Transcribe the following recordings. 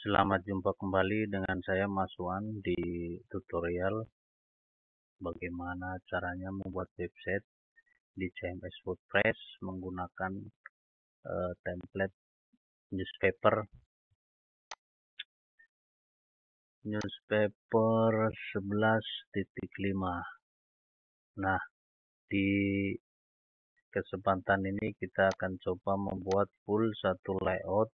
Selamat jumpa kembali dengan saya Mas Wan di tutorial bagaimana caranya membuat website di CMS WordPress menggunakan template newspaper 11.5. Nah, di kesempatan ini kita akan coba membuat full satu layout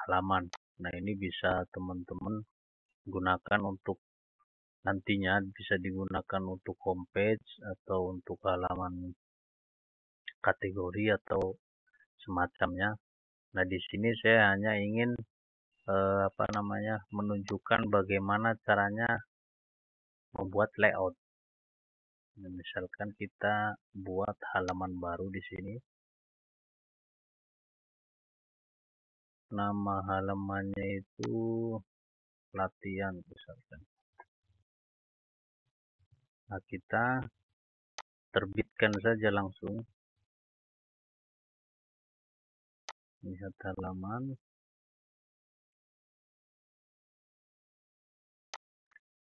halaman. Nah, ini bisa teman-teman gunakan untuk nantinya bisa digunakan untuk homepage atau untuk halaman kategori atau semacamnya. Nah, di sini saya hanya ingin menunjukkan bagaimana caranya membuat layout. Nah, misalkan kita buat halaman baru di sini. Nama halamannya itu latihan misalkan. Nah, kita terbitkan saja langsung. Lihat halaman.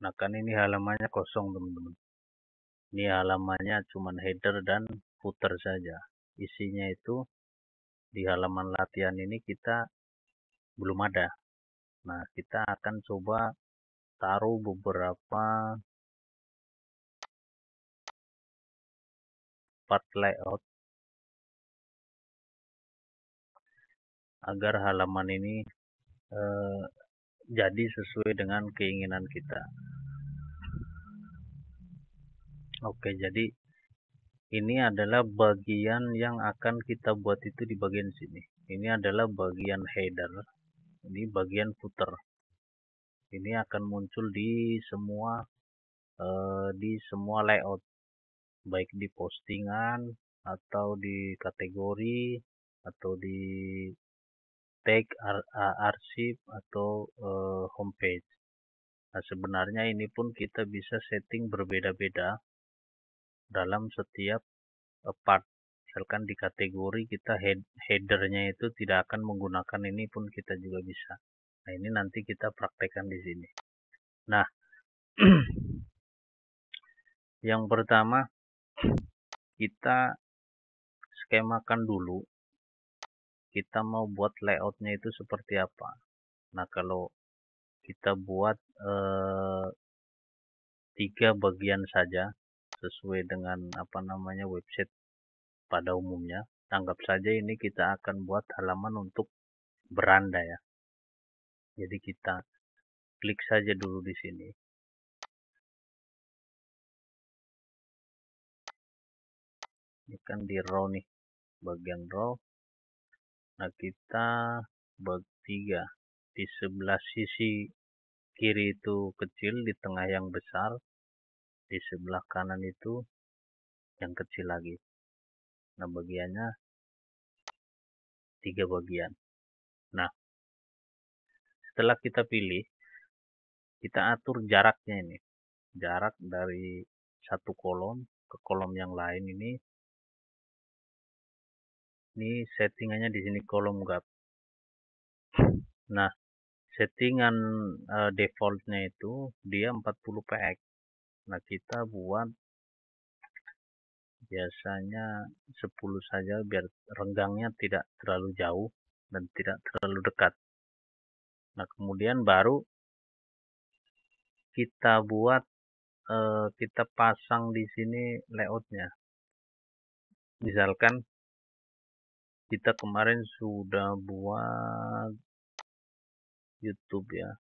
Nah, kan ini halamannya kosong, teman-teman. Ini halamannya cuma header dan footer saja. Isinya itu di halaman latihan ini kita belum ada. Nah, kita akan coba taruh beberapa part layout agar halaman ini jadi sesuai dengan keinginan kita. Oke, jadi ini adalah bagian yang akan kita buat itu di bagian sini. Ini adalah bagian header, ini bagian footer. Ini akan muncul di semua layout, baik di postingan atau di kategori atau di tag, arsip atau homepage. Nah, sebenarnya ini pun kita bisa setting berbeda-beda dalam setiap part. Misalkan di kategori kita headernya itu tidak akan menggunakan ini pun kita juga bisa. Nah, ini nanti kita praktekkan di sini. Nah, yang pertama kita skemakan dulu kita mau buat layoutnya itu seperti apa. Nah, kalau kita buat 3 bagian saja sesuai dengan website pada umumnya. Anggap saja ini kita akan buat halaman untuk beranda ya. Jadi kita klik saja dulu di sini. Ini kan di row nih, bagian row. Nah, kita bagi 3. Di sebelah sisi kiri itu kecil, di tengah yang besar, di sebelah kanan itu yang kecil lagi. Nah, bagiannya 3 bagian. Nah, setelah kita pilih, kita atur jaraknya ini. Jarak dari satu kolom ke kolom yang lain ini settingannya di sini kolom gap. Nah, settingan defaultnya itu dia 40 px. Nah, kita buat biasanya 10 saja biar renggangnya tidak terlalu jauh dan tidak terlalu dekat. Nah, kemudian baru kita buat kita pasang di sini layoutnya. Misalkan kita kemarin sudah buat YouTube ya,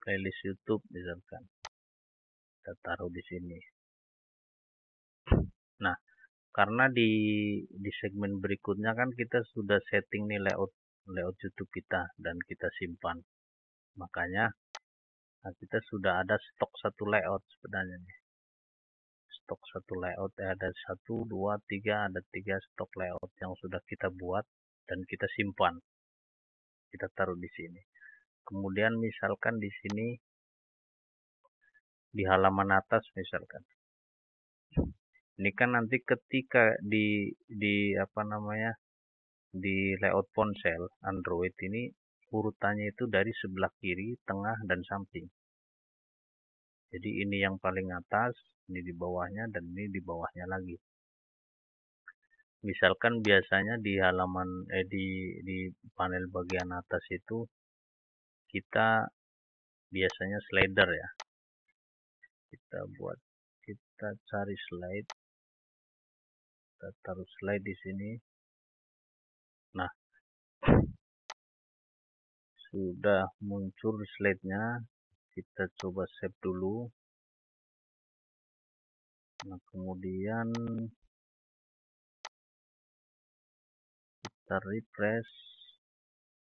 playlist YouTube misalkan, kita taruh di sini. Nah, karena di segmen berikutnya kan kita sudah setting nih layout YouTube kita dan kita simpan, makanya kita sudah ada stok satu layout sebenarnya nih. Stok satu layout ada 1, 2, 3, ada 3 stok layout yang sudah kita buat dan kita simpan. Kita taruh di sini. Kemudian misalkan di sini di halaman atas misalkan. Ini kan nanti ketika di layout ponsel Android ini urutannya itu dari sebelah kiri, tengah, dan samping. Jadi ini yang paling atas, ini di bawahnya, dan ini di bawahnya lagi. Misalkan biasanya di halaman di panel bagian atas itu kita biasanya slider ya. Kita cari slide, kita taruh slide di sini. Nah, sudah muncul slide-nya, kita coba save dulu. Nah, kemudian kita refresh,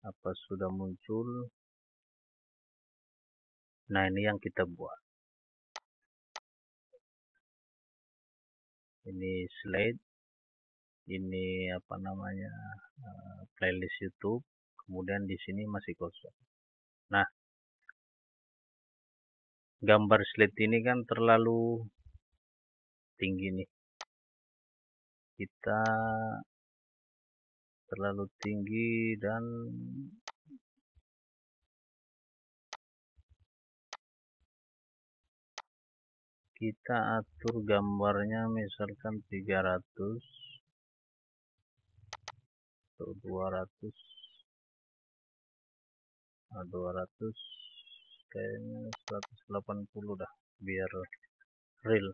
apa sudah muncul. Nah, ini yang kita buat. Ini slide, ini apa namanya, playlist YouTube, kemudian di sini masih kosong. Nah, gambar slide ini kan terlalu tinggi nih, kita terlalu tinggi, dan kita atur gambarnya misalkan 300 atau 200, 200, kayaknya 180 dah biar real.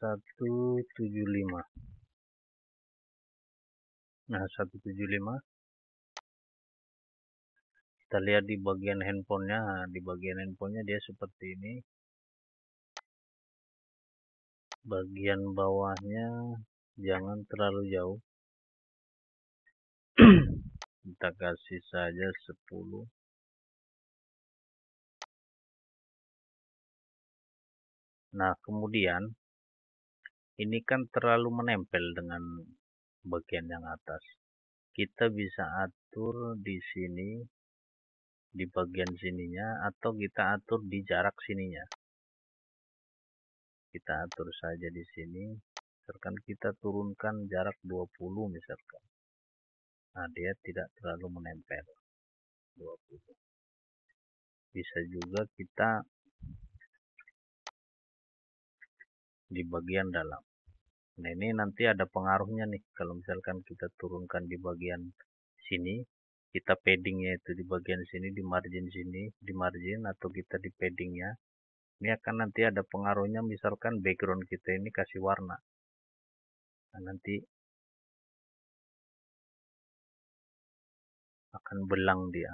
175. Nah, 175 kita lihat di bagian handphonenya. Di bagian handphonenya dia seperti ini. Bagian bawahnya jangan terlalu jauh. Kita kasih saja 10. Nah, kemudian ini kan terlalu menempel dengan bagian yang atas. Kita bisa atur di sini, di bagian sininya, atau kita atur di jarak sininya. Kita atur saja di sini. Misalkan kita turunkan jarak 20 misalkan. Nah, dia tidak terlalu menempel. 20. Bisa juga kita di bagian dalam. Nah, ini nanti ada pengaruhnya nih. Kalau misalkan kita turunkan di bagian sini, kita paddingnya itu di bagian sini, di margin sini, di margin, atau kita di paddingnya. Ini akan nanti ada pengaruhnya, misalkan background kita ini kasih warna. Nah, nanti akan belang dia.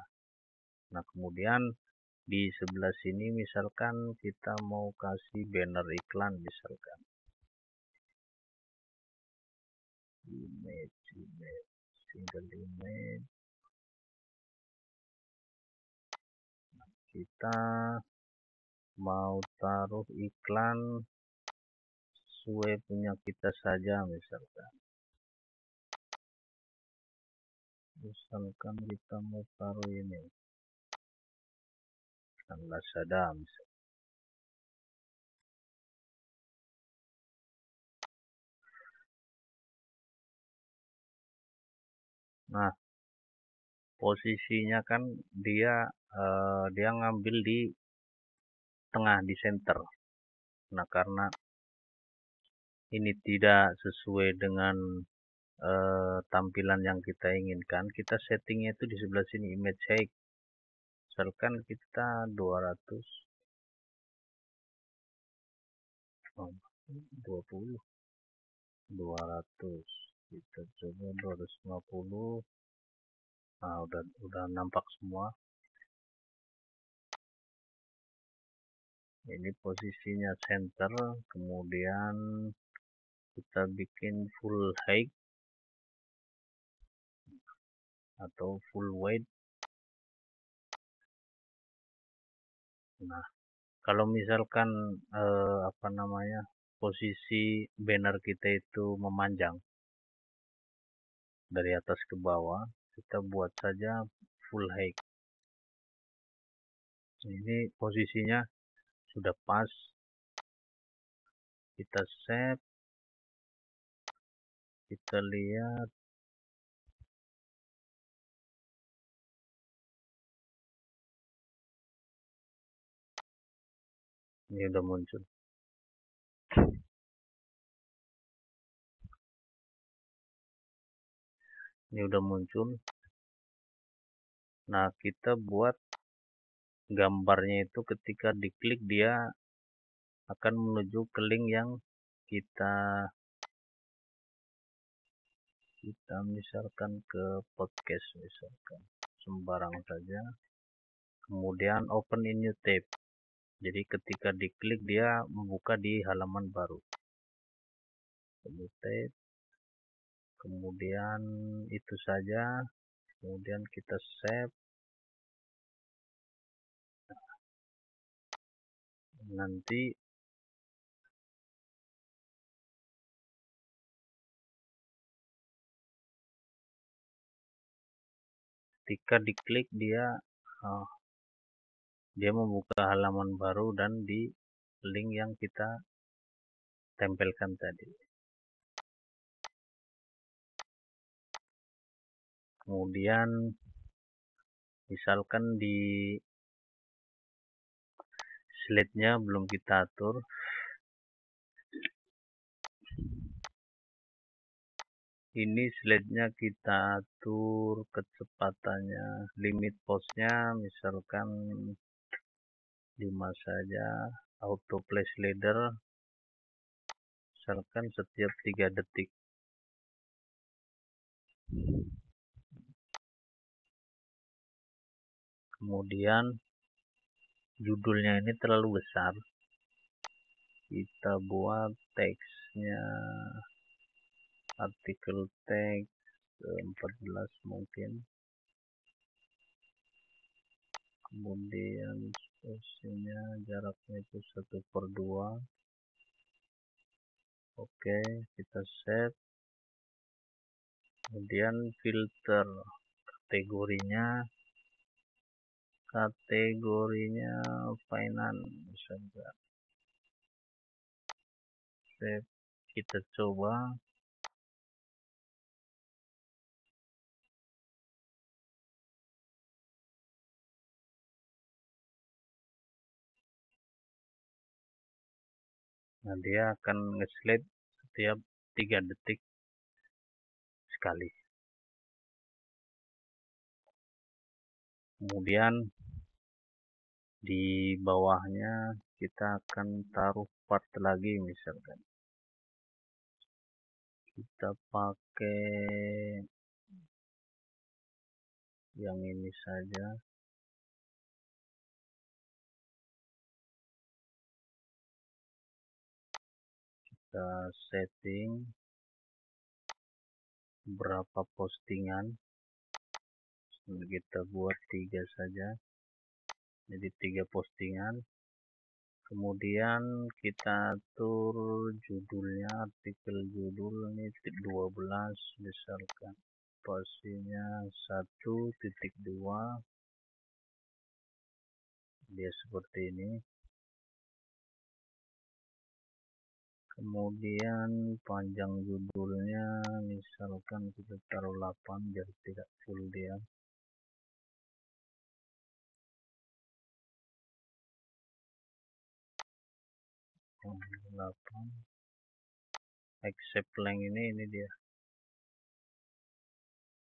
Nah, kemudian di sebelah sini misalkan kita mau kasih banner iklan misalkan. Image, single image. Kita mau taruh iklan sesuai punya kita saja misalkan. Misalkan kita mau taruh ini kan Lazada misalkan. Nah, posisinya kan dia ngambil di tengah, di center. Nah, karena ini tidak sesuai dengan tampilan yang kita inginkan, kita settingnya itu di sebelah sini, image height. Misalkan kita 200, 20, 200, kita coba 250. Nah, udah nampak semua. Ini posisinya center, kemudian kita bikin full height atau full width. Nah, kalau misalkan apa namanya, posisi banner kita itu memanjang dari atas ke bawah, kita buat saja full height. Ini posisinya sudah pas. Kita save, Kita lihat ini udah muncul. Ini udah muncul. Nah, kita buat gambarnya itu ketika diklik dia akan menuju ke link yang kita misalkan ke podcast, misalkan sembarang saja, kemudian open in new tab. Jadi ketika diklik dia membuka di halaman baru. New tab, kemudian itu saja, kemudian kita save. Nanti ketika diklik dia membuka halaman baru dan di link yang kita tempelkan tadi. Kemudian misalkan di slide-nya belum kita atur, ini slide-nya kita atur kecepatannya, limit pause-nya misalkan 5 saja, auto play slider misalkan setiap 3 detik. Kemudian judulnya ini terlalu besar, kita buat teksnya artikel teks 14 mungkin. Kemudian spesiesnya jaraknya itu 1/2. Oke, kita save. Kemudian filter kategorinya finance saja. Save, kita coba. Nah, dia akan nge-slide setiap 3 detik sekali. Kemudian di bawahnya kita akan taruh part lagi, misalkan kita pakai yang ini saja. Kita setting berapa postingan, kita buat 3 saja, jadi 3 postingan. Kemudian kita atur judulnya, artikel judul ini 12 misalkan, spasinya 1.2, dia seperti ini. Kemudian panjang judulnya misalkan kita taruh 8 biar tidak full dia. Accept length ini dia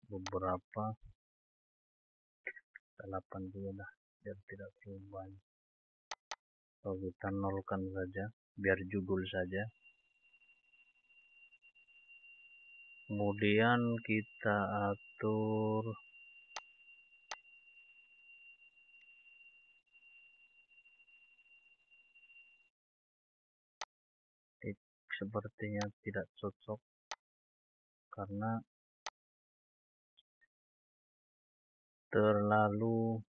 beberapa 8 juga dah biar tidak terlalu banyak. So, kita nolkan saja biar judul saja. Kemudian kita atur sepertinya tidak cocok karena terlalu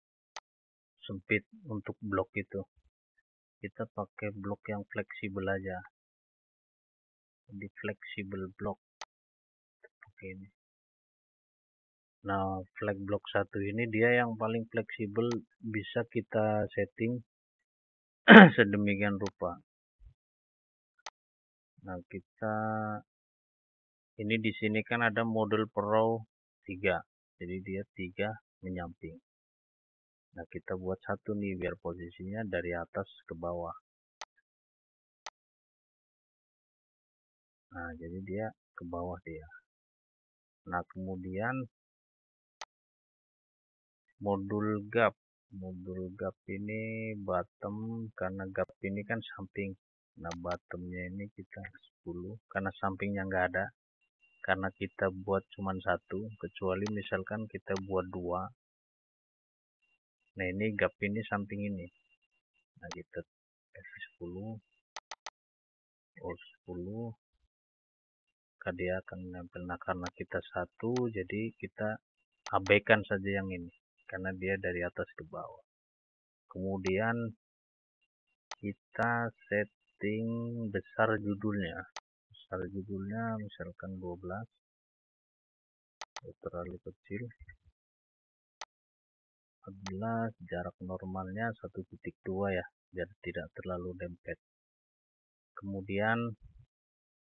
sempit untuk blok itu. Kita pakai blok yang fleksibel aja, di fleksibel blok pakai ini. Nah, flag blok 1 ini dia yang paling fleksibel, bisa kita setting sedemikian rupa. Nah, kita Ini di sini kan ada model Pro 3. Jadi dia 3 menyamping. Nah, kita buat satu nih biar posisinya dari atas ke bawah. Nah, jadi dia ke bawah dia. Nah, kemudian modul gap. Modul gap ini bottom, karena gap ini kan samping. Nah, bottomnya ini kita 10, karena sampingnya nggak ada. Karena kita buat cuma satu, kecuali misalkan kita buat dua. Nah, ini gap ini samping ini. Nah, kita F10, O10, dia akan menempel. Nah, karena kita satu, jadi kita abaikan saja yang ini, karena dia dari atas ke bawah. Kemudian kita setting besar judulnya. Besar judulnya misalkan 12, terlalu kecil. 14, jarak normalnya 1.2 ya, biar tidak terlalu dempet. Kemudian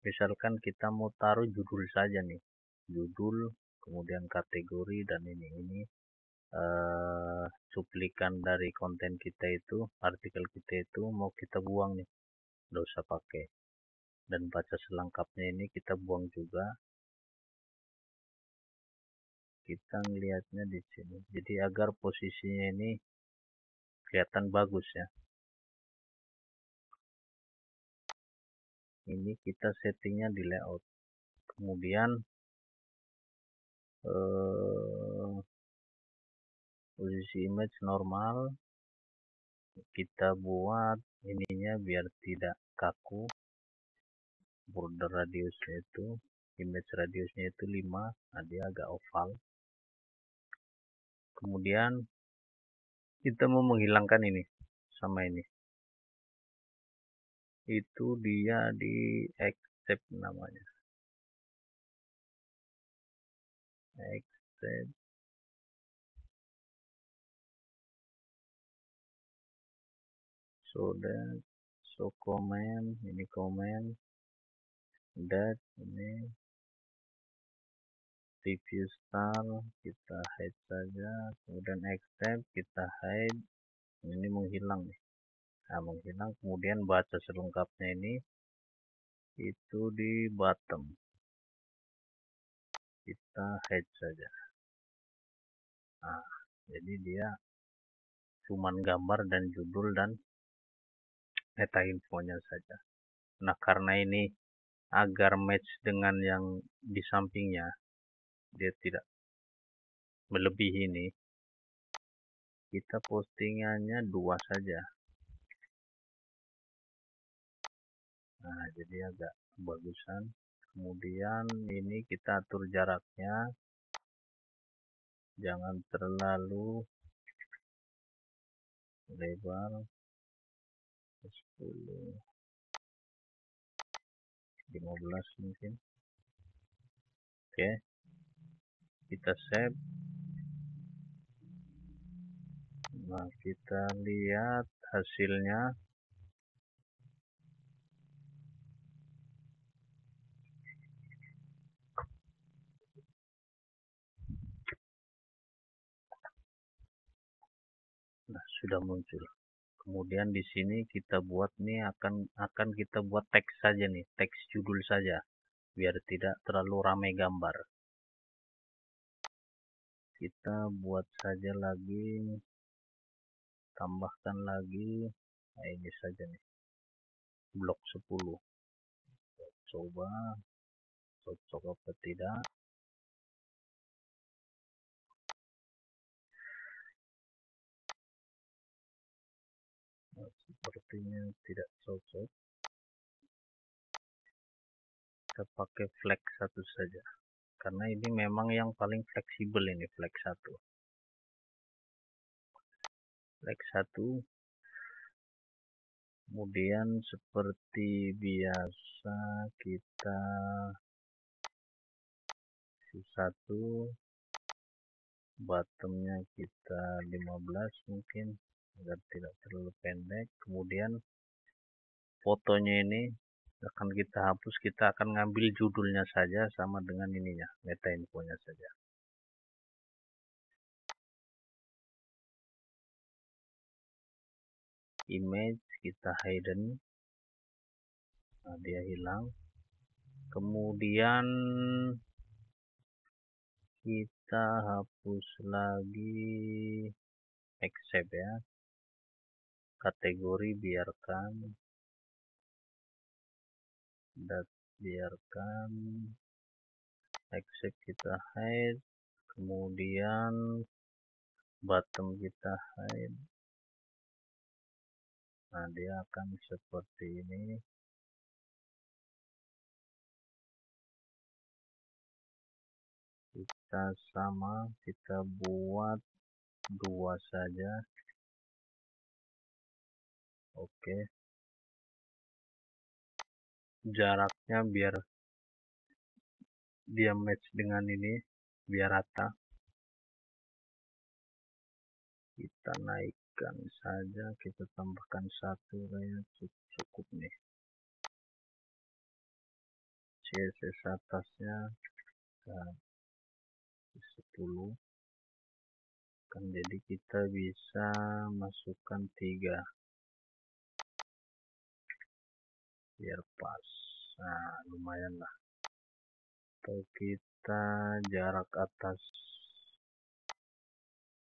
misalkan kita mau taruh judul saja nih, judul, kemudian kategori, dan ini cuplikan dari konten kita itu, artikel kita itu mau kita buang nih, nggak usah pakai. Dan baca selengkapnya ini kita buang juga. Kita ngelihatnya di sini, jadi agar posisinya ini kelihatan bagus ya. Ini kita settingnya di layout. Kemudian posisi image normal, kita buat ininya biar tidak kaku. Border radiusnya itu, image radiusnya itu 5. Nah, dia agak oval. Kemudian kita mau menghilangkan ini sama ini, itu dia di accept namanya, accept. So that, so comment, ini comment, that, ini review star kita hide saja. Kemudian accept, kita hide, ini menghilang nih. Nah, menghilang. Kemudian baca selengkapnya ini itu di bottom, kita hide saja. Nah, jadi dia cuman gambar dan judul dan meta infonya saja. Nah, karena ini agar match dengan yang di sampingnya, dia tidak melebihi ini, kita postingannya 2 saja. Nah, jadi agak bagusan. Kemudian ini kita atur jaraknya, jangan terlalu lebar, 10, 15 mungkin. Oke, kita save. Nah, kita lihat hasilnya. Nah, sudah muncul. Kemudian di sini kita buat nih, akan kita buat teks saja nih, teks judul saja, biar tidak terlalu ramai gambar. Kita buat saja lagi, tambahkan lagi. Nah, ini saja nih, blok 10. Coba cocok apa tidak. Nah, sepertinya tidak cocok. Kita pakai flag 1 saja, karena ini memang yang paling fleksibel, ini flag 1. Flag 1. Kemudian seperti biasa kita satu, bottomnya kita 15 mungkin, agar tidak terlalu pendek. Kemudian fotonya ini Akan kita hapus, kita akan ngambil judulnya saja sama dengan ininya, meta infonya saja. Image kita hidden, nah dia hilang. Kemudian kita hapus lagi accept ya. Kategori biarkan, dat biarkan, accept kita hide, kemudian bottom kita hide. Nah dia akan seperti ini. Kita sama, kita buat 2 saja. Oke, jaraknya biar dia match dengan ini, biar rata. Kita naikkan saja, kita tambahkan 1 ya, cukup nih. CSS atasnya 10 kan, jadi kita bisa masukkan 3 biar pas. Nah lumayan lah. Atau kita jarak atas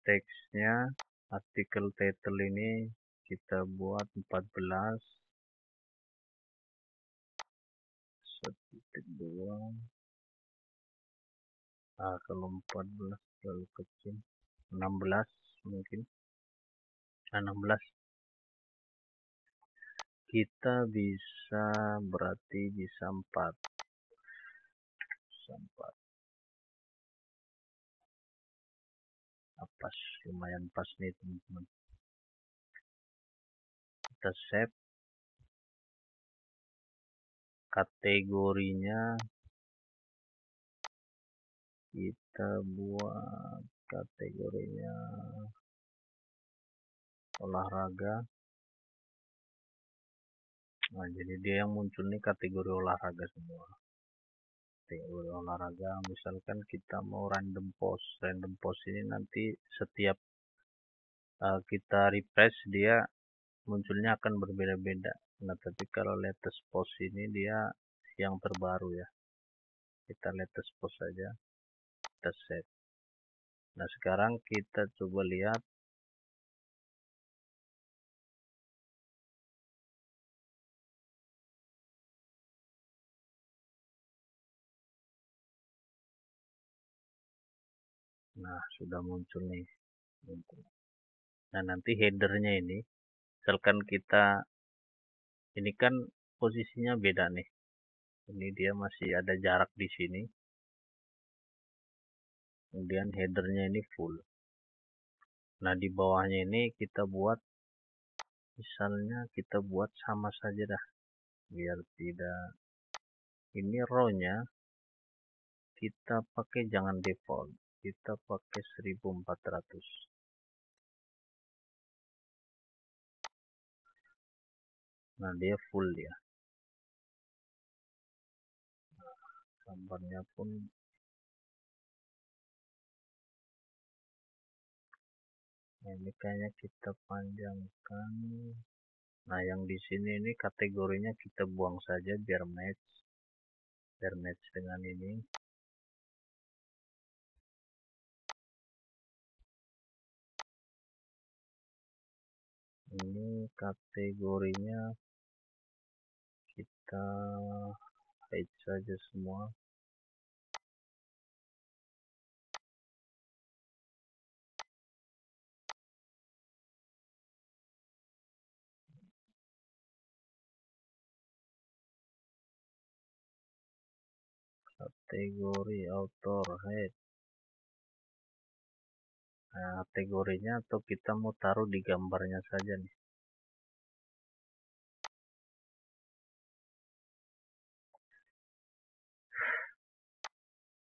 teksnya, artikel title ini kita buat 14 1.2. Kalau 14 terlalu kecil, 16 mungkin. 16 kita bisa, berarti bisa 4. Pas, lumayan pas nih teman-teman. Kita save. Kategorinya kita buat kategorinya olahraga. Nah jadi dia yang muncul nih kategori olahraga semua. Kategori olahraga, misalkan kita mau random post ini nanti setiap kita refresh dia munculnya akan berbeda-beda. Nah tapi kalau latest post ini dia yang terbaru ya, kita latest post saja, kita save. Nah sekarang kita coba lihat. Nah sudah muncul nih. Nah nanti headernya ini, misalkan kita ini kan posisinya beda nih, ini dia masih ada jarak di sini, kemudian headernya ini full. Nah di bawahnya ini kita buat, misalnya kita buat sama saja dah, biar tidak, ini row-nya kita pakai jangan default, kita pakai 1400. Nah dia full ya, gambarnya pun nah, ini kayaknya kita panjangkan. Nah yang di sini ini kategorinya kita buang saja biar match dengan ini. Ini kategorinya kita hide saja semua. Kategori author head. Nah, kategorinya atau kita mau taruh di gambarnya saja nih.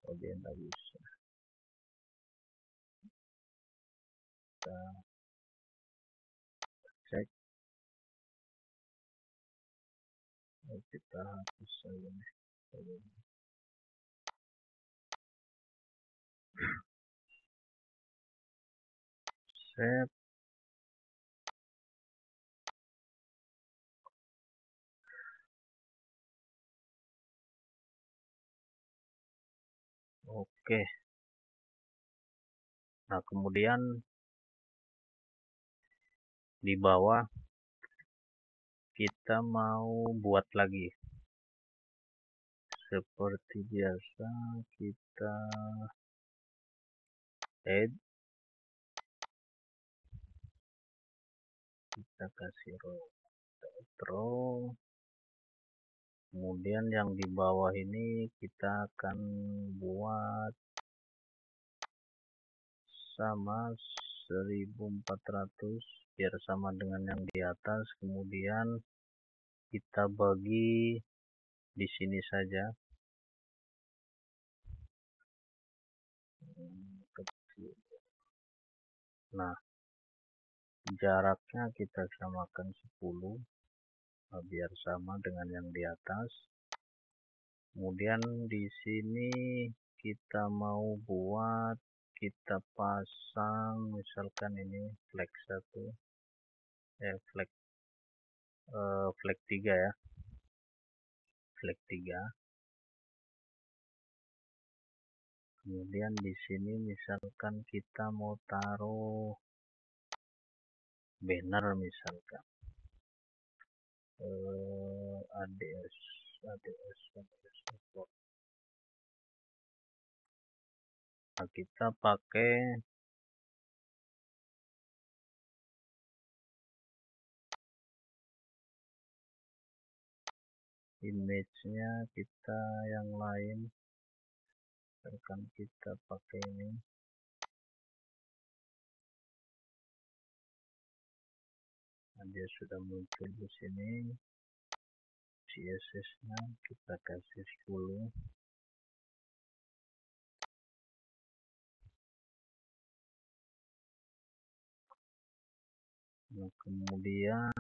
Oh dia nggak bisa. Kita cek. kita hapus saja nih. Save. Oke. Nah, kemudian di bawah kita mau buat lagi. Seperti biasa kita add, kita kasih row. Kemudian yang di bawah ini kita akan buat sama 1400 biar sama dengan yang di atas. Kemudian kita bagi di sini saja. Nah, jaraknya kita samakan 10 biar sama dengan yang di atas. Kemudian di sini kita mau buat, kita pasang misalkan ini flag 1, flag 3 ya, flag 3. Kemudian di sini misalkan kita mau taruh banner misalkan ADS. Nah, kita pakai image-nya, kita yang lain, misalkan kita pakai ini. Nah, dia sudah muncul di sini. CSS-nya kita kasih 10. Nah, kemudian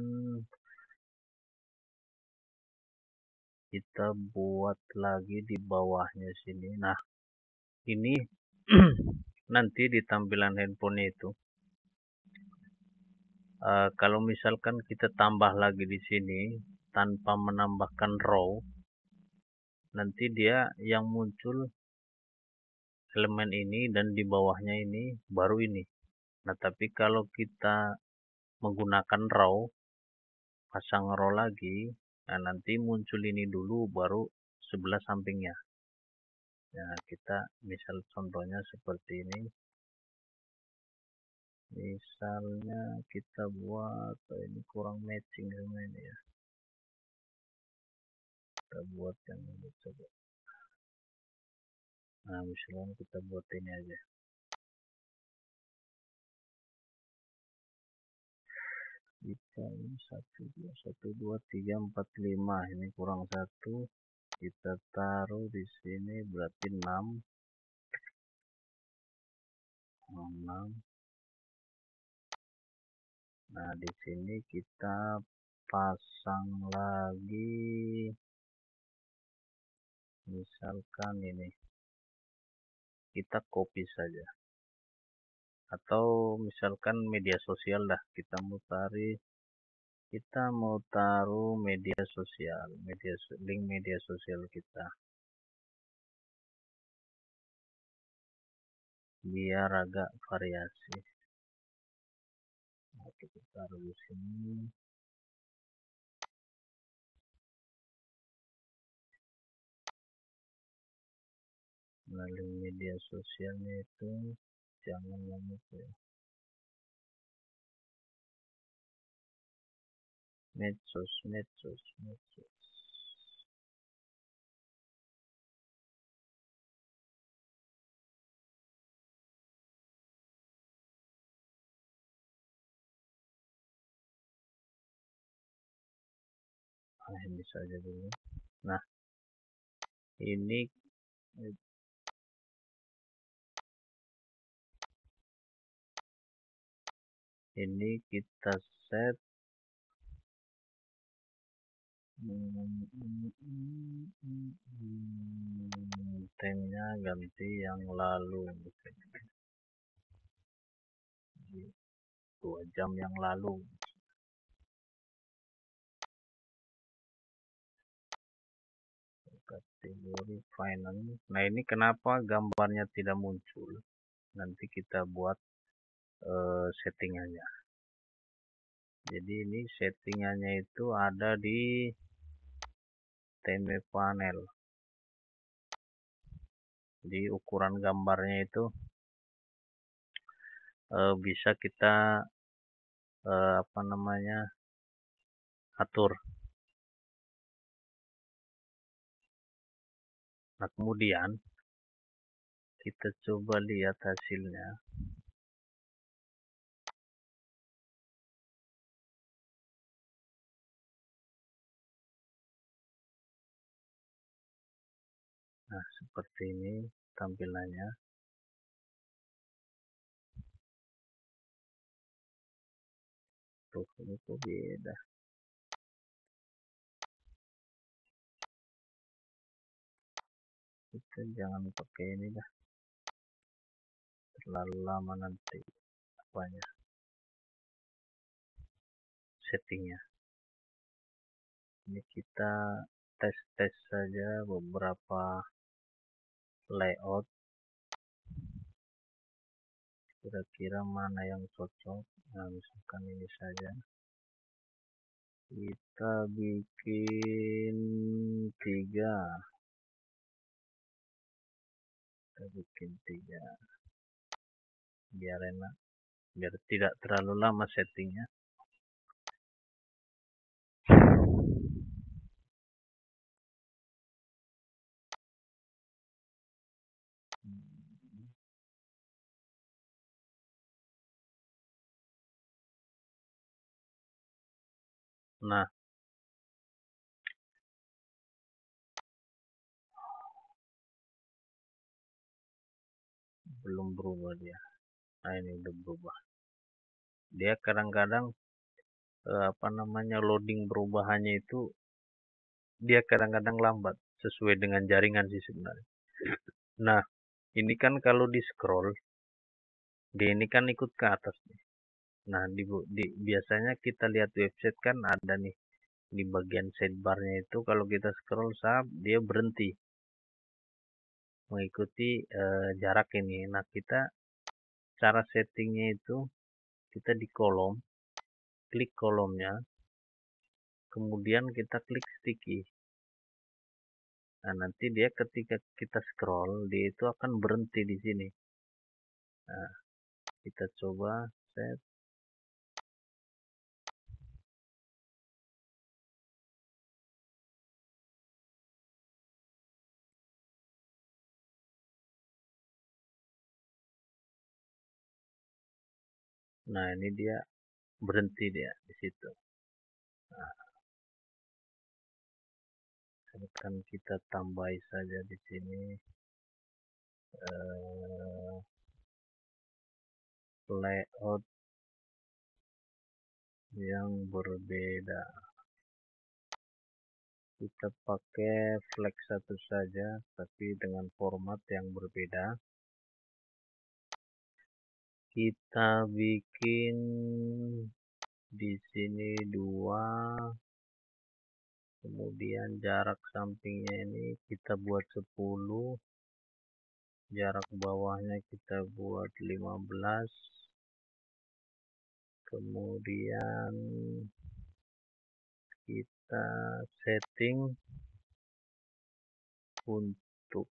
kita buat lagi di bawahnya sini. Nah, ini nanti di tampilan handphone itu kalau misalkan kita tambah lagi di sini tanpa menambahkan row, nanti dia yang muncul elemen ini dan di bawahnya ini baru ini. Nah, tapi kalau kita menggunakan row, pasang row lagi, nah nanti muncul ini dulu baru sebelah sampingnya. Nah, kita misal contohnya seperti ini. Misalnya kita buat ini kurang matching sama ini ya. Kita buat yang ini coba. Nah, misalnya kita buat ini aja. Kita ini 1 2 3 4 5, ini kurang 1. Kita taruh di sini berarti 6. Nah, di sini kita pasang lagi misalkan ini, kita copy saja, atau misalkan media sosial dah, kita mau taruh media sosial, link media sosial kita, biar agak variasi. Nah, kita taruh di sini. Melalui media sosialnya itu jangan yang itu ya, medsos. Nah, ini saja dulu. Nah, ini kita set Temnya ganti yang lalu. 2 jam yang lalu. Kategori finance. Nah, ini kenapa gambarnya tidak muncul? Nanti kita buat settingannya. Jadi ini settingannya itu ada di time panel. Di ukuran gambarnya itu bisa kita apa namanya, atur. Nah, kemudian kita coba lihat hasilnya. Nah, seperti ini tampilannya. Tuh, ini kok beda. Kita jangan pakai ini dah. Terlalu lama nanti apanya, settingnya. Ini kita tes-tes saja beberapa layout, kira-kira mana yang cocok. Nah, misalkan ini saja, kita bikin 3, biar enak, biar tidak terlalu lama settingnya. Nah, belum berubah dia. Nah, ini udah berubah. Dia kadang-kadang apa namanya, loading perubahannya itu dia kadang-kadang lambat sesuai dengan jaringan sih sebenarnya. Nah, ini kan kalau di scroll, dia ini kan ikut ke atas nih. Nah, biasanya kita lihat website kan ada nih di bagian sidebarnya itu, kalau kita scroll dia berhenti mengikuti jarak ini. Nah, kita cara settingnya itu kita di kolom, klik kolomnya, kemudian kita klik sticky. Nah, nanti dia ketika kita scroll, dia itu akan berhenti di sini. Nah, kita coba set. Nah, ini dia berhenti dia di situ. Nah, akan kita tambahi saja di sini layout yang berbeda. Kita pakai flex 1 saja, tapi dengan format yang berbeda. Kita bikin di sini 2, kemudian jarak sampingnya ini kita buat 10, jarak bawahnya kita buat 15, kemudian kita setting untuk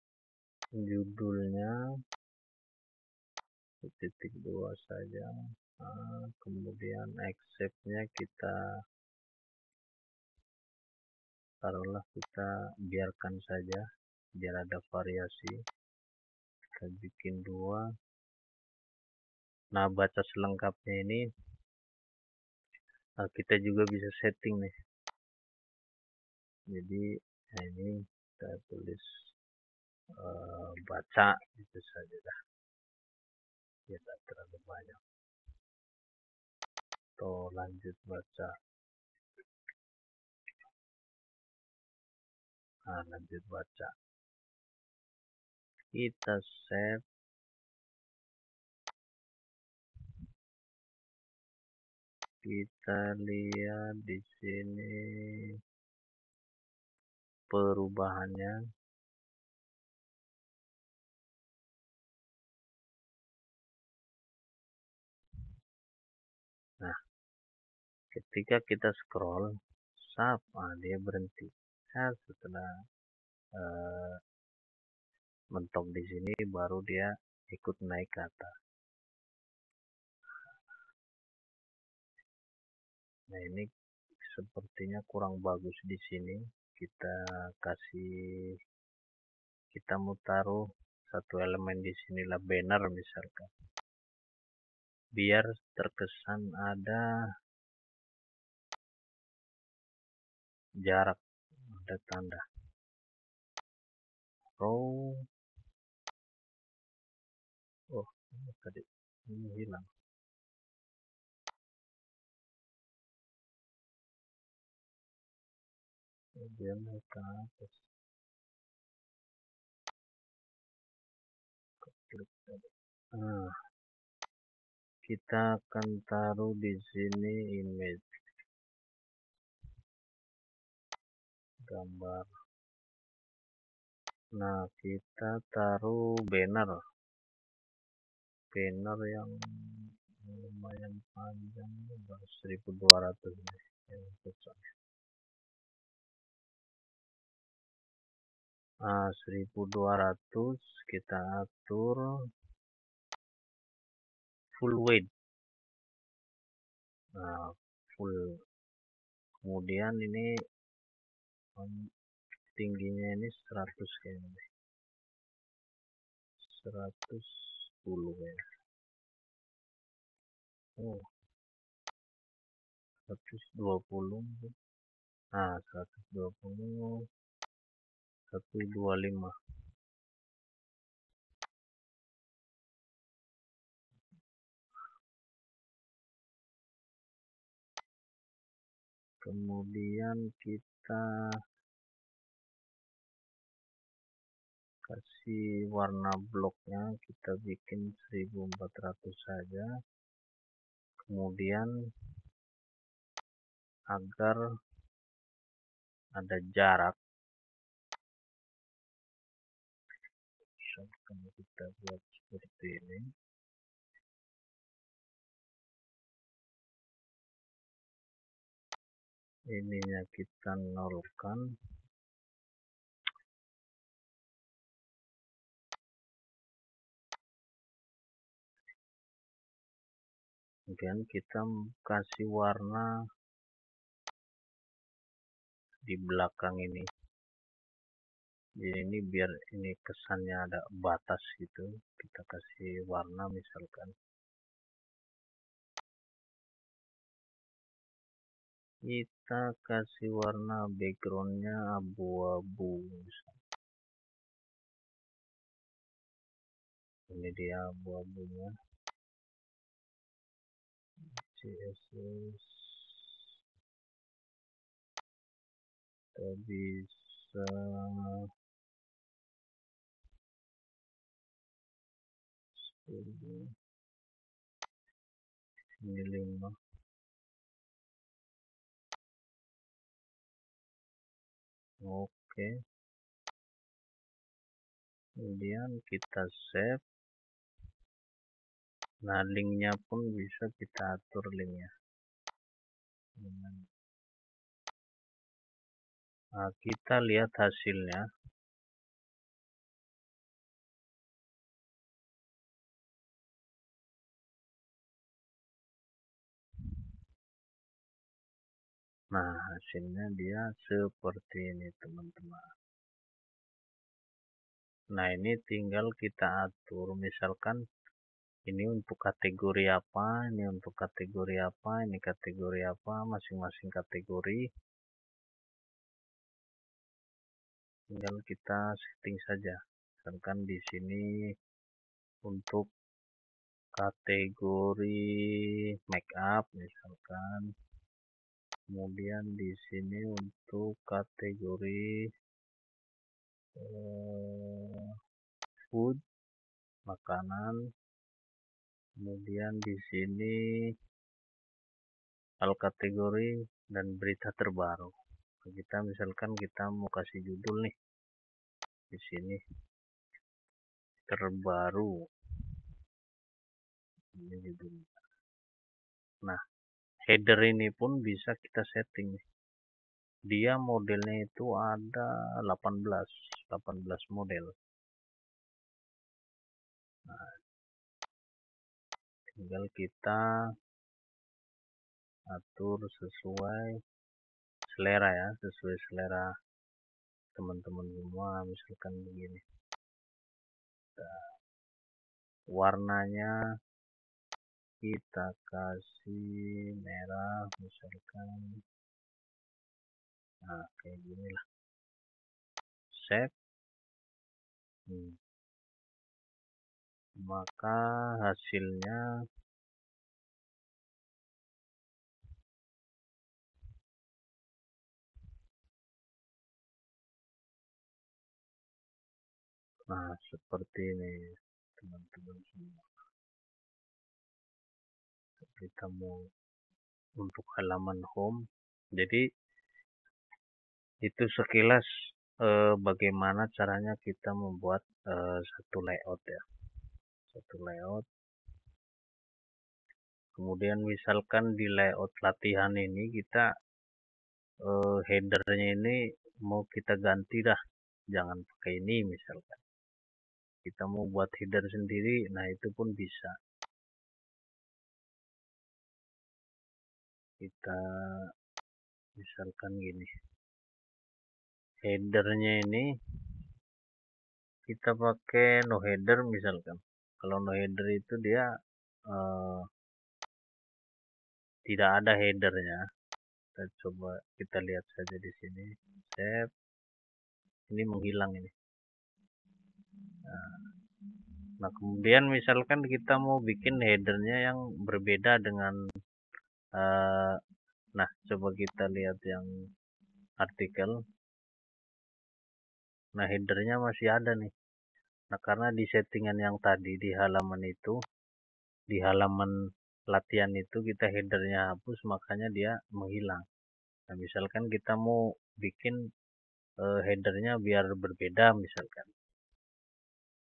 judulnya titik 2 saja. Nah, kemudian accept-nya kita taruhlah, kita biarkan saja biar ada variasi. Kita bikin 2. Nah, baca selengkapnya ini kita juga bisa setting nih. Jadi ini kita tulis baca itu saja dah, tidak terlalu banyak. Atau lanjut baca. Nah, lanjut baca. Kita save, kita lihat di sini perubahannya. Nah, ketika kita scroll, dia berhenti. Setelah mentok di sini, baru dia ikut naik ke atas. Nah, ini sepertinya kurang bagus di sini. Kita mau taruh satu elemen di sinilah banner misalkan. Biar terkesan ada jarak, ada tanda. Oh, tadi ini hilang. Dia naik ke atas. Klik tadi. Nah, kita akan taruh di sini image gambar. Nah, kita taruh banner yang lumayan panjang, 1200 yang besar. Nah, 1200 kita atur full weight. Nah, full. Kemudian ini tingginya ini 100 kayaknya. 110 ya. Oh, 120. Nah, 120, 125. Kemudian kita kasih warna bloknya, kita bikin 1400 saja. Kemudian agar ada jarak, misalkan kita buat seperti ini. Ininya kita nolkan. Kemudian kita kasih warna di belakang ini. Jadi ini biar ini kesannya ada batas gitu, kita kasih warna misalkan. Kita kasih warna backgroundnya abu-abu. Ini dia abu-abunya. CSS. Kita bisa ini 5. Oke. Kemudian kita save. Nah, linknya pun bisa kita atur linknya. Nah, kita lihat hasilnya. Nah, hasilnya dia seperti ini, teman-teman. Nah, ini tinggal kita atur, misalkan ini untuk kategori apa, ini untuk kategori apa, ini kategori apa, masing-masing kategori. Tinggal kita setting saja. Misalkan di sini untuk kategori make up misalkan. Kemudian di sini untuk kategori eh, food, makanan. Kemudian di sini hal kategori dan berita terbaru. Kita misalkan kita mau kasih judul nih di sini terbaru, ini judul. Nah, header ini pun bisa kita setting. Dia modelnya itu ada 18 model. Nah, tinggal kita atur sesuai selera ya, sesuai selera teman-teman semua. Misalkan begini, warnanya kita kasih merah misalkan. Nah, kayak gini lah. Save. Maka hasilnya nah seperti ini teman-teman semua. Kita mau untuk halaman home, jadi itu sekilas bagaimana caranya kita membuat satu layout ya, satu layout. Kemudian misalkan di layout latihan ini kita headernya ini mau kita ganti dah, jangan pakai ini. Misalkan kita mau buat header sendiri, nah itu pun bisa. Kita misalkan gini, headernya ini kita pakai no header misalkan. Kalau no header itu dia tidak ada headernya. Kita coba kita lihat saja di sini. Save. Ini menghilang ini. Nah, kemudian misalkan kita mau bikin headernya yang berbeda dengan nah, coba kita lihat yang artikel. Nah, headernya masih ada nih. Nah, karena di settingan yang tadi di halaman itu, di halaman latihan itu kita headernya hapus, makanya dia menghilang. Nah, misalkan kita mau bikin headernya biar berbeda misalkan.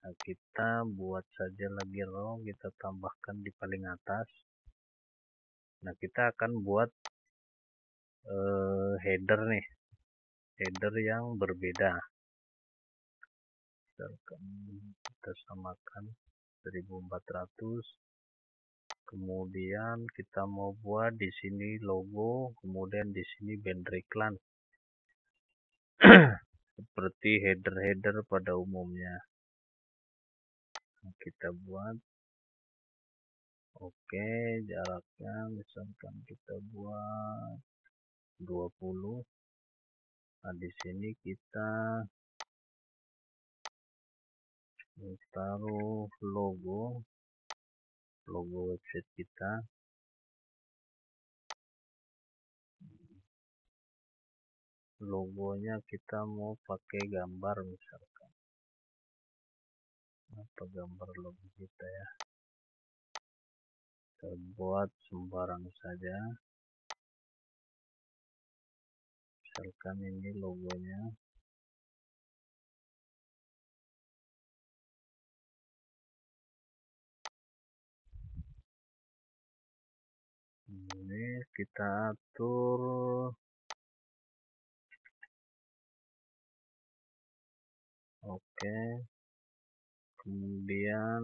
Nah, kita buat saja lagi row, kita tambahkan di paling atas. Nah, kita akan buat header nih, header yang berbeda. Misalkan kita samakan 1400. Kemudian kita mau buat di sini logo, kemudian di sini band iklan. Seperti header-header pada umumnya. Nah, kita buat oke, jaraknya misalkan kita buat 20. Nah, di sini kita taruh logo website kita. Logonya kita mau pakai gambar misalkan. Apa gambar logo kita ya? Kita buat sembarang saja. Misalkan ini logonya. Ini kita atur. Oke. Kemudian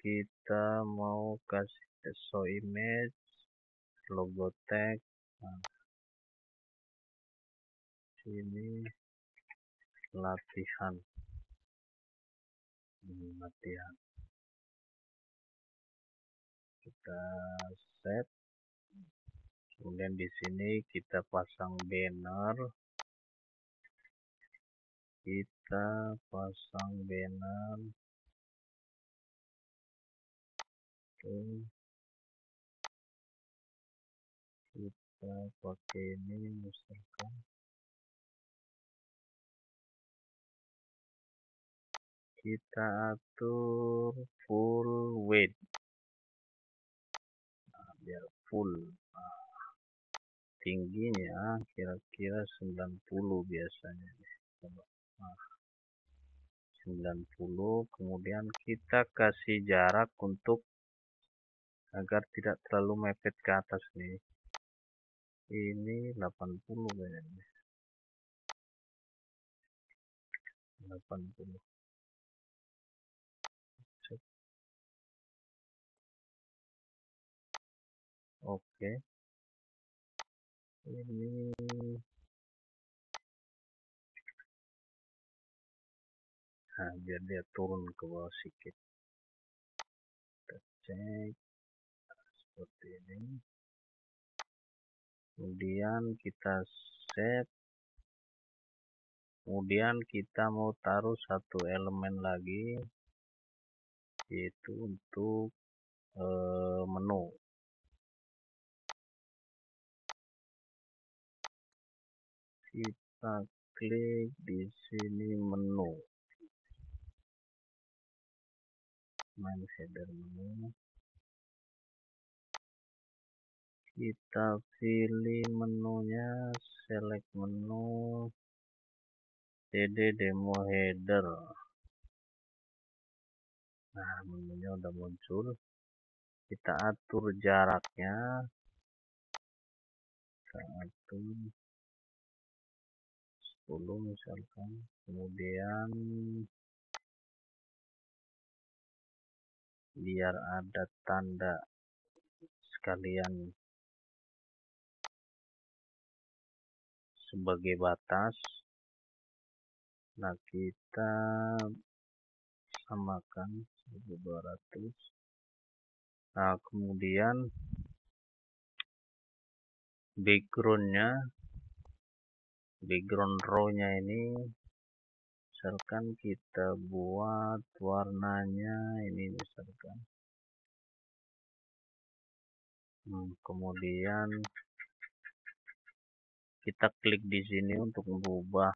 kita mau kasih show image, logo tag. Nah, sini latihan. Latihan. Kita set. Kemudian di sini kita pasang banner. Kita pasang banner. Oke. Kita pakai ini misalkan. kita atur full width, biar full. Tingginya kira-kira 90 biasanya. Coba. 90, kemudian kita kasih jarak untuk agar tidak terlalu mepet ke atas nih. Ini 80 kayaknya. 80. Oke. Ini biar dia turun ke bawah sedikit. Kita cek seperti ini. Kemudian kita set. Kemudian kita mau taruh satu elemen lagi, yaitu untuk menu. Kita klik di sini menu, main header menu. Kita pilih menunya, select menu, cd demo header. Nah, menunya udah muncul. Kita atur jaraknya, kita atur 10 misalkan. Kemudian biar ada tanda sekalian sebagai batas. Nah, kita samakan 1200. Nah, kemudian background row-nya ini misalkan kita buat warnanya ini misalkan. Kemudian kita klik di sini untuk mengubah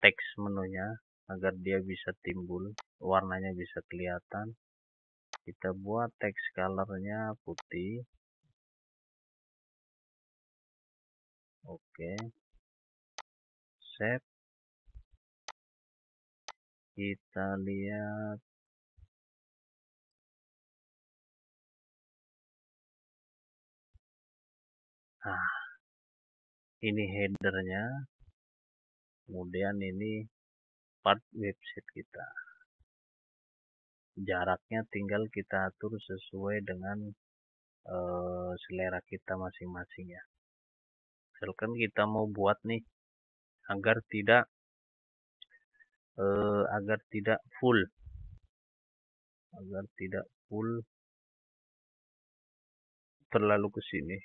teks menunya agar dia bisa timbul, warnanya bisa kelihatan. Kita buat teks colornya putih. Oke. Save. Kita lihat. Nah, ini headernya. Kemudian ini part website kita. Jaraknya tinggal kita atur sesuai dengan selera kita masing-masing ya. Misalkan kita mau buat nih agar tidak full, terlalu ke sini.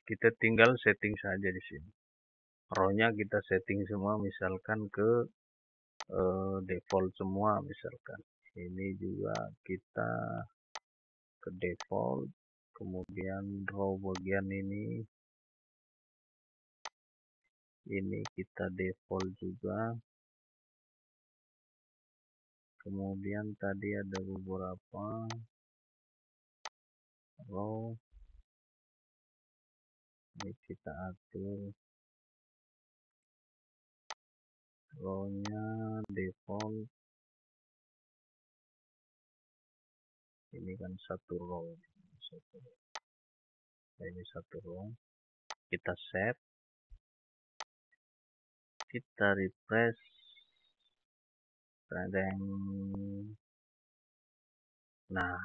Kita tinggal setting saja di sini. Row-nya kita setting semua, misalkan ke default semua misalkan. Ini juga kita ke default. Kemudian row bagian ini kita default juga. Kemudian tadi ada beberapa row, ini kita atur row-nya default. Ini kan satu row, ini satu row. Kita save, kita refresh. Nah,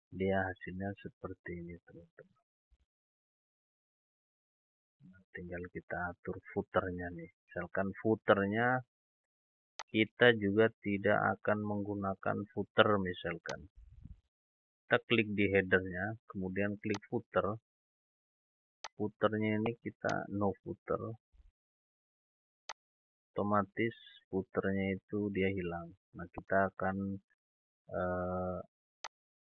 dia hasilnya seperti ini teman-teman. Nah, tinggal kita atur footernya nih. Misalkan footernya kita juga tidak akan menggunakan footer misalkan. Kita klik di headernya, kemudian klik footer. Footernya ini kita no footer. Otomatis footernya itu dia hilang. Nah, kita akan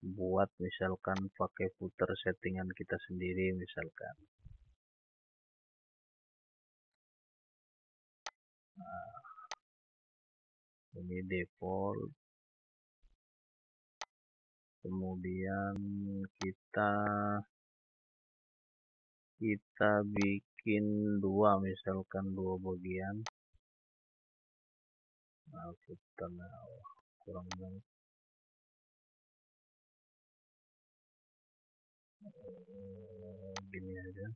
buat misalkan pakai footer settingan kita sendiri misalkan. ini default. Kemudian kita bikin dua, misalkan dua bagian. Nah, kita kurang banget. Gini aja.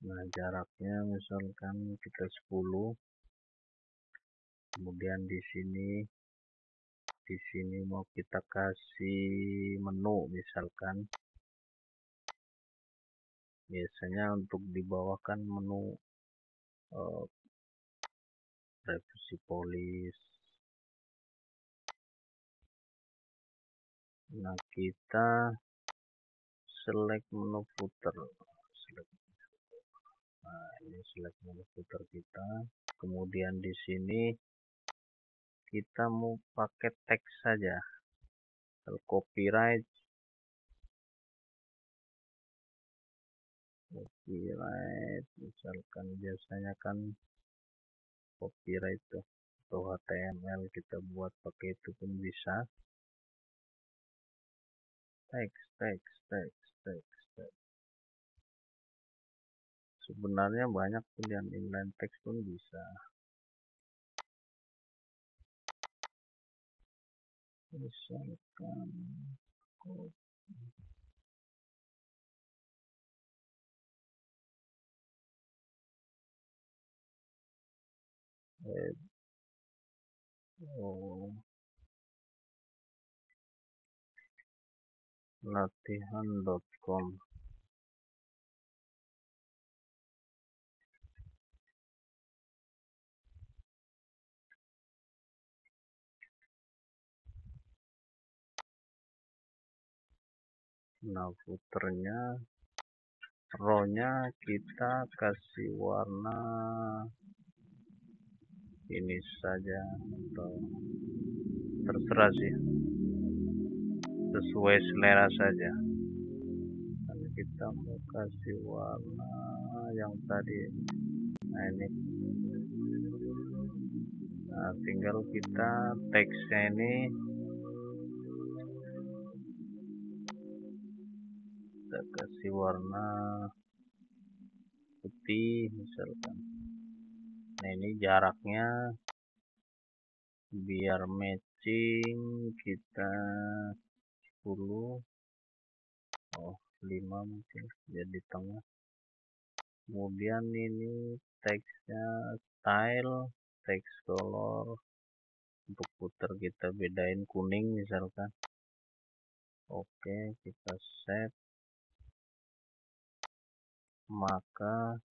Nah, jaraknya misalkan kita 10. Kemudian di sini mau kita kasih menu, misalkan biasanya untuk di bawah kan menu eh, privacy policy. Nah, kita select menu footer. Nah, ini select menu footer kita. Kemudian di sini kita mau pakai teks saja. Kalau copyright misalkan biasanya kan copyright tuh atau HTML kita buat pakai itu pun bisa. Teks. Sebenarnya banyak pilihan inline text pun bisa. Misalkan latihan.com. Nah, footernya, row-nya kita kasih warna ini saja atau terserah sih, sesuai selera saja. Dan kita mau kasih warna yang tadi. Nah, ini. Nah, tinggal kita teksnya ini kita kasih warna putih misalkan. Nah, ini jaraknya biar matching kita 10, 5 mungkin jadi tengah. Kemudian ini teksnya style, text color, untuk footer kita bedain kuning misalkan. Oke, kita save. Maka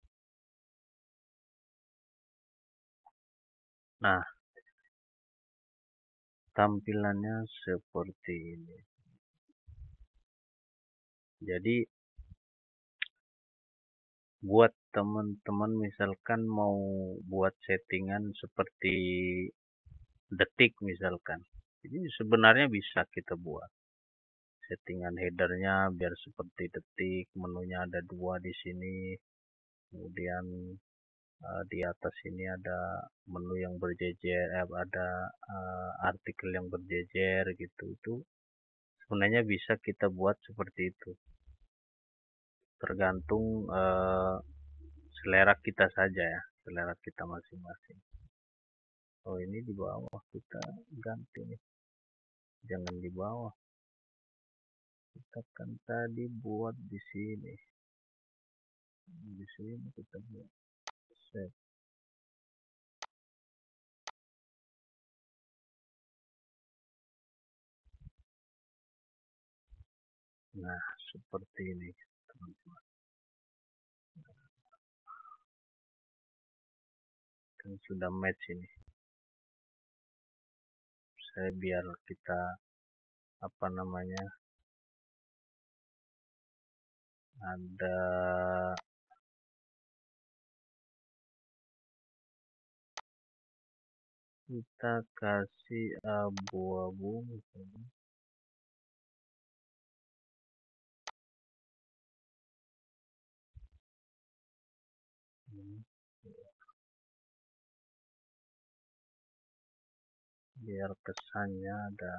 nah, tampilannya seperti ini. Jadi buat teman-teman misalkan mau buat settingan seperti detik misalkan, jadi sebenarnya bisa kita buat settingan headernya biar seperti detik. Menunya ada dua di sini, kemudian di atas ini ada menu yang berjejer, ada artikel yang berjejer gitu. Itu sebenarnya bisa kita buat seperti itu, tergantung selera kita saja ya, selera kita masing-masing. Oh, ini di bawah kita ganti nih, jangan di bawah, kita kan tadi buat di sini kita buat save. Nah, seperti ini teman-teman, kan sudah match ini. Saya biar kita apa namanya, ada kita kasih abu-abu misalnya. biar kesannya ada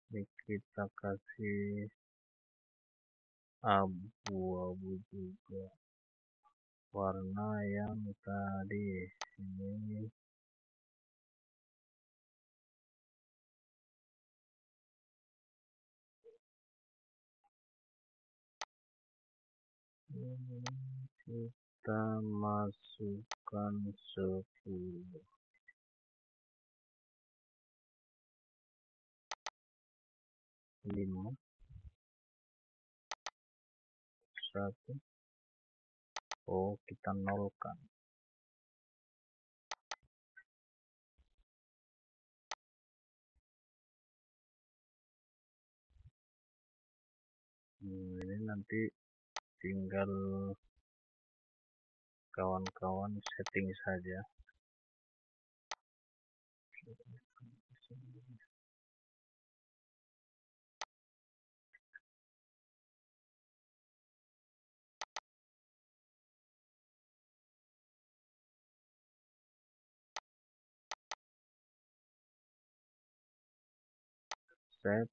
ini kita kasih abu-abu juga warna yang tadi ini kita masukkan 10 5 1 kita nolkan. Ini nanti tinggal kawan-kawan setting saja. Set.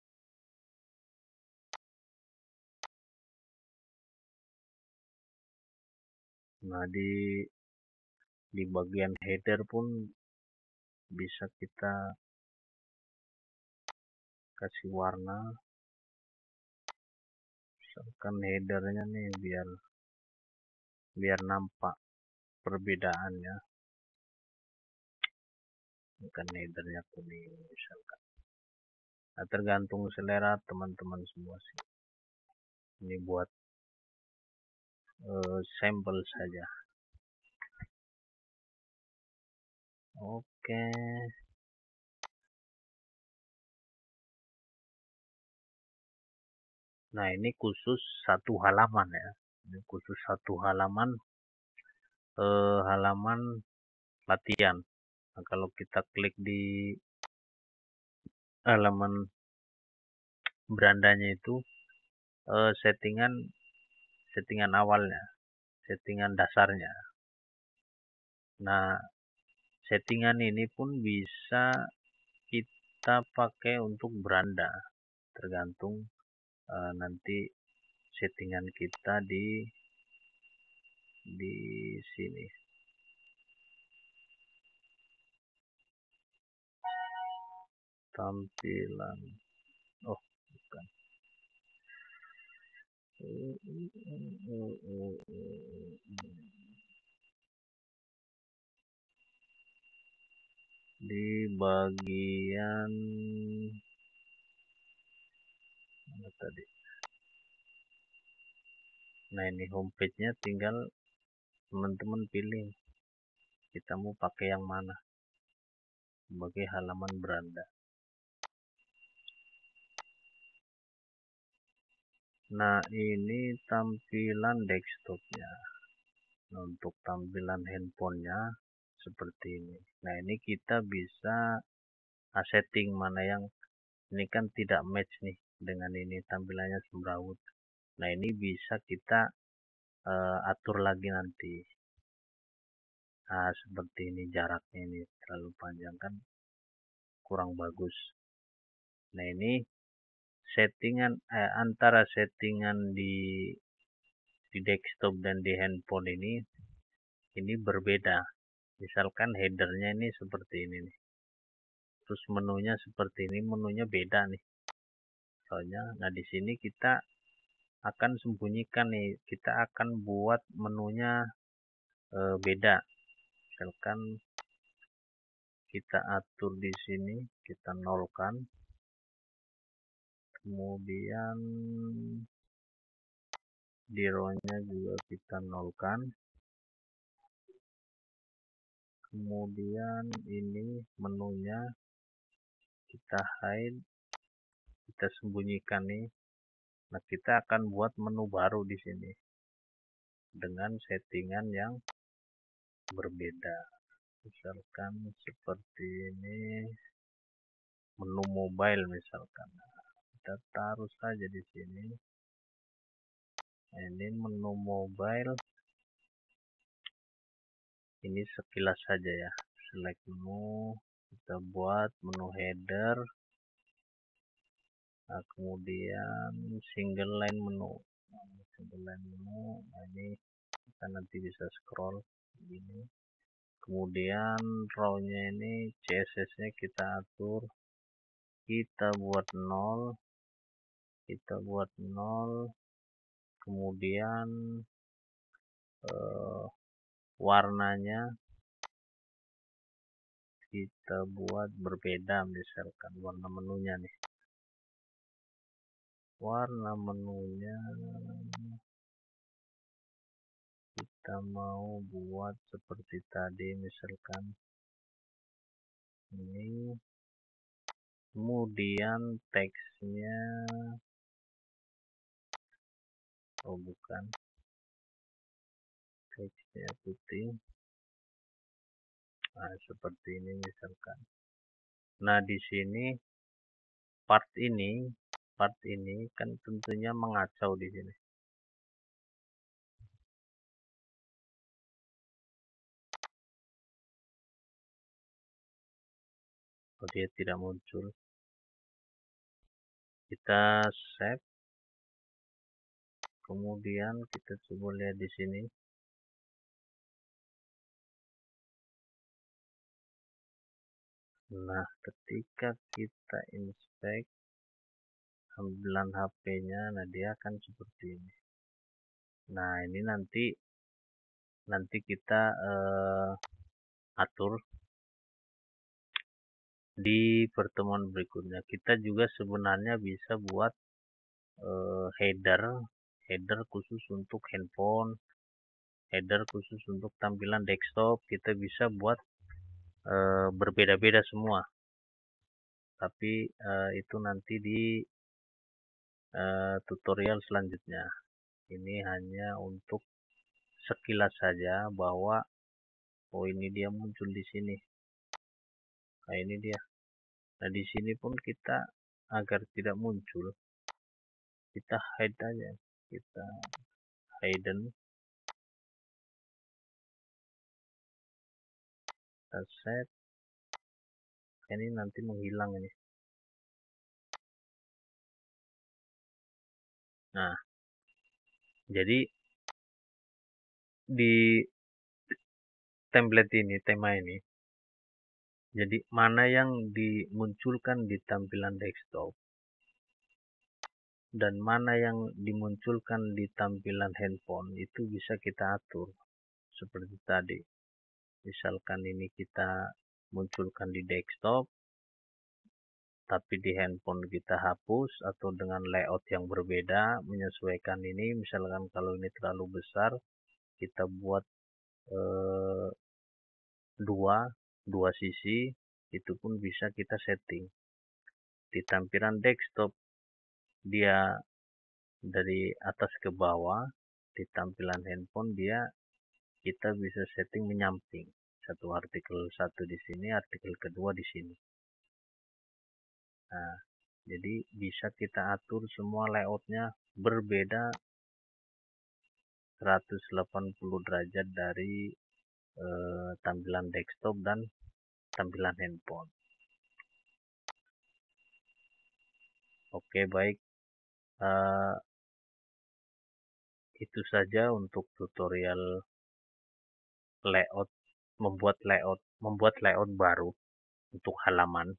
Nah, di bagian header pun bisa kita kasih warna, misalkan headernya nih biar nampak perbedaannya. Kan headernya kuning misalkan. Nah, tergantung selera teman-teman semua sih. Ini buat sampel saja. Oke. Nah, ini khusus satu halaman ya. Ini khusus satu halaman halaman latihan. Nah, kalau kita klik di halaman berandanya itu settingan awalnya, settingan dasarnya. Nah, settingan ini pun bisa kita pakai untuk beranda, tergantung nanti settingan kita di sini. Tampilan. Oh, bukan. Di bagian mana tadi? Nah, ini homepage-nya tinggal teman-teman pilih kita mau pakai yang mana sebagai halaman beranda. Nah, ini tampilan desktopnya. Nah, untuk tampilan handphonenya seperti ini. Nah, ini kita bisa setting mana yang ini kan tidak match nih dengan ini, tampilannya semrawut. Nah, ini bisa kita atur lagi nanti. Nah, seperti ini jaraknya ini terlalu panjang kan kurang bagus. Nah, ini settingan antara settingan di desktop dan di handphone ini berbeda. Misalkan headernya ini seperti ini nih. Terus menunya seperti ini, menunya beda nih. Soalnya, nah di sini kita akan sembunyikan nih, kita akan buat menunya beda. Misalkan kita atur di sini, kita nolkan. Kemudian di row-nya juga kita nolkan. Kemudian ini menunya kita hide, kita sembunyikan nih. Nah, kita akan buat menu baru di sini dengan settingan yang berbeda. Misalkan seperti ini. menu mobile misalkan. Kita taruh saja di sini. Nah, ini menu mobile. Ini sekilas saja ya. Select menu, kita buat menu header. Nah, kemudian single line menu. Nah, ini kita nanti bisa scroll begini. Kemudian row-nya ini CSS-nya kita atur, kita buat 0, kemudian warnanya kita buat berbeda, misalkan warna menunya nih, kita mau buat seperti tadi, misalkan ini. Kemudian teksnya teksnya putih. Nah, seperti ini misalkan. Nah, di sini part ini kan tentunya mengacau di sini. Oh, dia tidak muncul. Kita save. Kemudian kita coba lihat di sini. Nah, ketika kita inspect tampilan HP-nya, nah dia akan seperti ini. Nah, ini nanti kita atur di pertemuan berikutnya. Kita juga sebenarnya bisa buat header khusus untuk handphone, header khusus untuk tampilan desktop. Kita bisa buat berbeda-beda semua, tapi itu nanti di tutorial selanjutnya. Ini hanya untuk sekilas saja bahwa oh, ini dia muncul di sini. Nah, ini dia. Nah, di sini pun kita agar tidak muncul, kita hide aja, kita hidden, kita set. Ini nanti menghilang ini. Nah, jadi di template ini, tema ini, jadi mana yang dimunculkan di tampilan desktop dan mana yang dimunculkan di tampilan handphone itu bisa kita atur seperti tadi. Misalkan ini kita munculkan di desktop, tapi di handphone kita hapus atau dengan layout yang berbeda, menyesuaikan ini. Misalkan kalau ini terlalu besar, kita buat dua sisi, itu pun bisa kita setting. Di tampilan desktop dia dari atas ke bawah, di tampilan handphone kita bisa setting menyamping. Satu artikel satu di sini, artikel kedua di sini. Nah, jadi bisa kita atur semua layoutnya berbeda 180 derajat dari tampilan desktop dan tampilan handphone. Oke, baik. Itu saja untuk tutorial layout, membuat layout baru untuk halaman.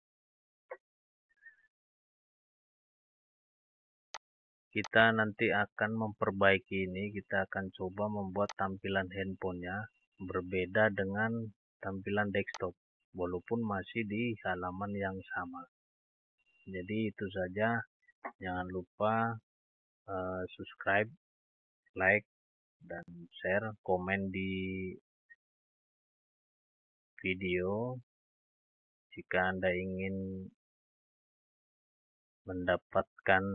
Kita nanti akan memperbaiki ini, kita akan coba membuat tampilan handphonenya berbeda dengan tampilan desktop, walaupun masih di halaman yang sama. Jadi itu saja, jangan lupa subscribe, like, dan share, komen di video. Jika Anda ingin mendapatkan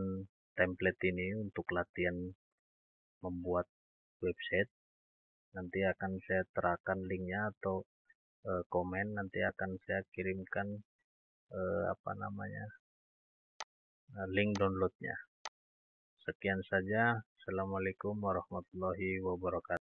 template ini untuk latihan membuat website, nanti akan saya terakan linknya atau komen, nanti akan saya kirimkan apa namanya, link downloadnya. Sekian saja. Assalamualaikum warahmatullahi wabarakatuh.